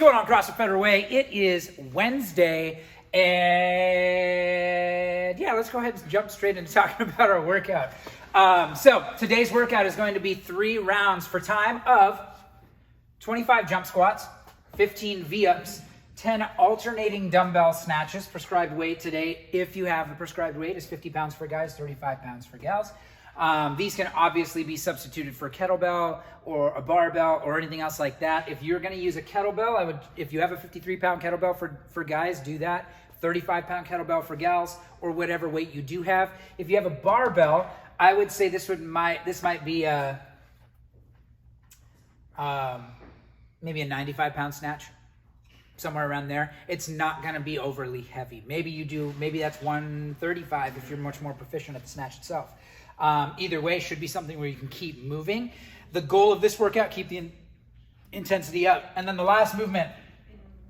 going on, CFFW? It is Wednesday, and yeah, let's go ahead and jump straight into talking about our workout. So today's workout is going to be 3 rounds for time of 25 jump squats, 15 V-ups, 10 alternating dumbbell snatches. Prescribed weight today, if you have the prescribed weight, is 50 pounds for guys, 35 pounds for gals. These can obviously be substituted for a kettlebell or a barbell or anything else like that. If you're going to use a kettlebell, if you have a 53-pound kettlebell for guys, do that. 35-pound kettlebell for gals, or whatever weight you do have. If you have a barbell, I would say this might be a maybe a 95-pound snatch, somewhere around there. It's not going to be overly heavy. Maybe that's 135 if you're much more proficient at the snatch itself. Either way, should be something where you can keep moving. The goal of this workout, keep the intensity up. And then the last movement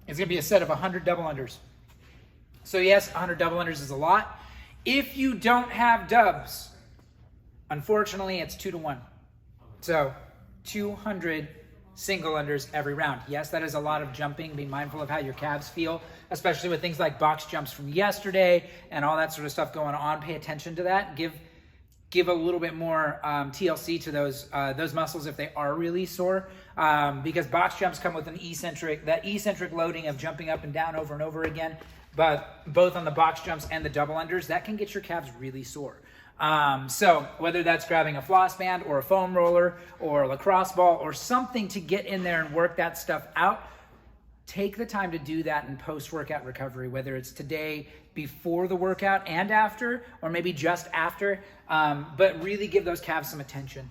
is going to be a set of 100 double unders. So yes, 100 double unders is a lot. If you don't have dubs, unfortunately, it's 2 to 1. So 200 single unders every round. Yes, that is a lot of jumping. Be mindful of how your calves feel, especially with things like box jumps from yesterday and all that sort of stuff going on. Pay attention to that. Give a little bit more TLC to those muscles if they are really sore, because box jumps come with that eccentric loading of jumping up and down over and over again. But both on the box jumps and the double unders, that can get your calves really sore. So whether that's grabbing a floss band or a foam roller or a lacrosse ball or something to get in there and work that stuff out, take the time to do that in post-workout recovery, whether it's today, before the workout and after, or maybe just after, but really give those calves some attention,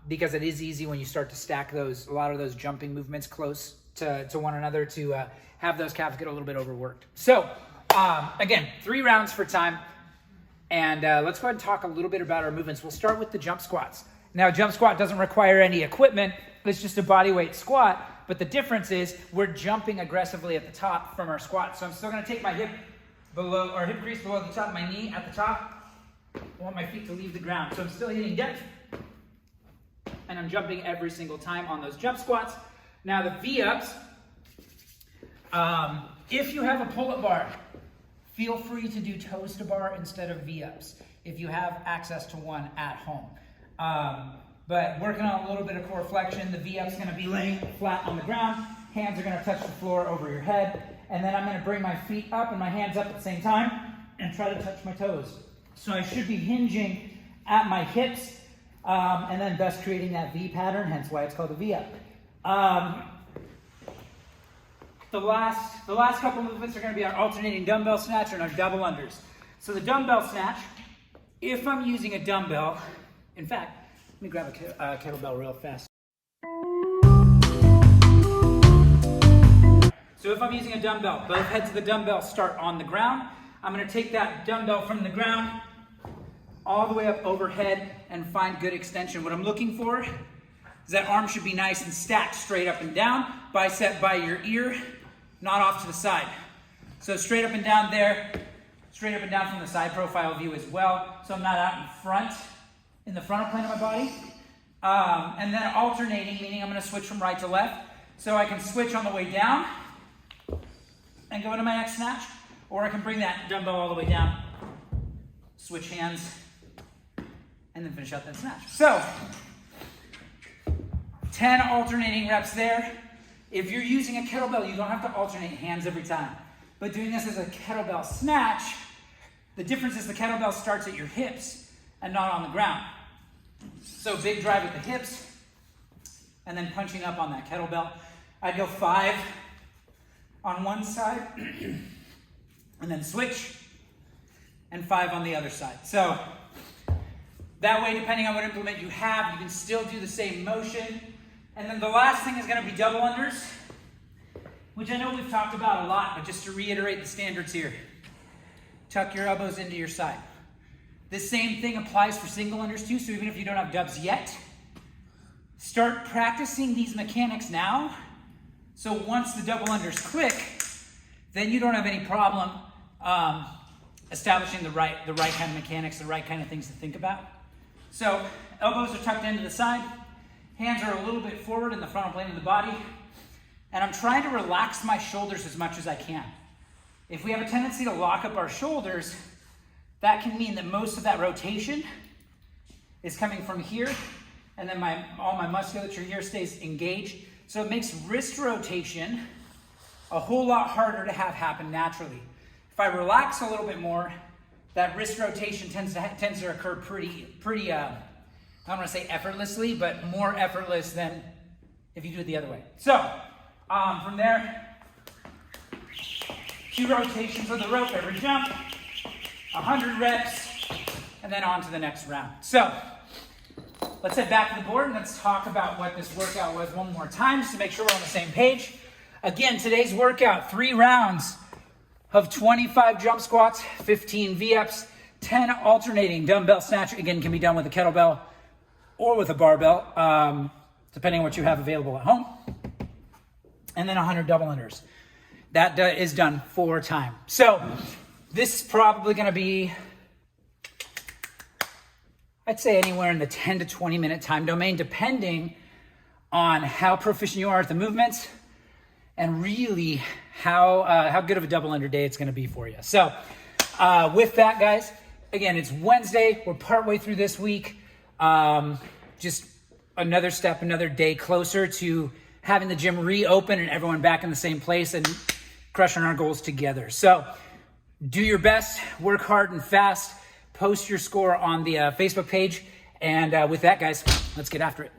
because it is easy when you start to stack a lot of those jumping movements close to one another to have those calves get a little bit overworked. So again, 3 rounds for time, and let's go ahead and talk a little bit about our movements. We'll start with the jump squats. Now, jump squat doesn't require any equipment. It's just a body weight squat. But the difference is we're jumping aggressively at the top from our squat. So I'm still going to take my hip crease below the top of my knee at the top. I want my feet to leave the ground. So I'm still hitting depth. And I'm jumping every single time on those jump squats. Now the V-ups, if you have a pull-up bar, feel free to do toes to bar instead of V-ups if you have access to one at home. But working on a little bit of core flexion, the V-up's going to be laying flat on the ground. Hands are going to touch the floor over your head. And then I'm going to bring my feet up and my hands up at the same time and try to touch my toes. So I should be hinging at my hips, and then thus creating that V pattern, hence why it's called a V-up. The last couple movements are going to be our alternating dumbbell snatch and our double unders. So the dumbbell snatch, if I'm using a dumbbell, in fact, let me grab a kettlebell real fast. So if I'm using a dumbbell, both heads of the dumbbell start on the ground. I'm going to take that dumbbell from the ground all the way up overhead and find good extension. What I'm looking for is that arm should be nice and stacked straight up and down, bicep by your ear, not off to the side. So straight up and down there, straight up and down from the side profile view as well. So I'm not out in the frontal plane of my body. And then alternating, meaning I'm going to switch from right to left. So I can switch on the way down and go into my next snatch, or I can bring that dumbbell all the way down, switch hands, and then finish out that snatch. So 10 alternating reps there. If you're using a kettlebell, you don't have to alternate hands every time. But doing this as a kettlebell snatch, the difference is the kettlebell starts at your hips and not on the ground. So big drive at the hips, and then punching up on that kettlebell. I'd go 5 on one side, and then switch, and 5 on the other side. So that way, depending on what implement you have, you can still do the same motion. And then the last thing is going to be double unders, which I know we've talked about a lot, but just to reiterate the standards here. Tuck your elbows into your side. This same thing applies for single unders too, so even if you don't have dubs yet, start practicing these mechanics now. So once the double unders click, then you don't have any problem establishing the right kind of mechanics, the right kind of things to think about. So elbows are tucked into the side, hands are a little bit forward in the frontal plane of the body, and I'm trying to relax my shoulders as much as I can. If we have a tendency to lock up our shoulders, that can mean that most of that rotation is coming from here, and then all my musculature here stays engaged. So it makes wrist rotation a whole lot harder to have happen naturally. If I relax a little bit more, that wrist rotation tends to occur pretty I don't want to say effortlessly, but more effortless than if you do it the other way. So from there, 2 rotations of the rope every jump, 100 reps, and then on to the next round. So let's head back to the board and let's talk about what this workout was one more time just to make sure we're on the same page. Again, today's workout, 3 rounds of 25 jump squats, 15 V-ups, 10 alternating dumbbell snatch. Again, can be done with a kettlebell or with a barbell, depending on what you have available at home. And then 100 double unders. That is done 4 times. So this is probably going to be, I'd say, anywhere in the 10 to 20 minute time domain, depending on how proficient you are at the movements and really how good of a double under day it's going to be for you. So with that, guys, again, it's Wednesday. We're partway through this week. Just another step, another day closer to having the gym reopen and everyone back in the same place and crushing our goals together. So do your best, work hard and fast, post your score on the Facebook page. And with that, guys, let's get after it.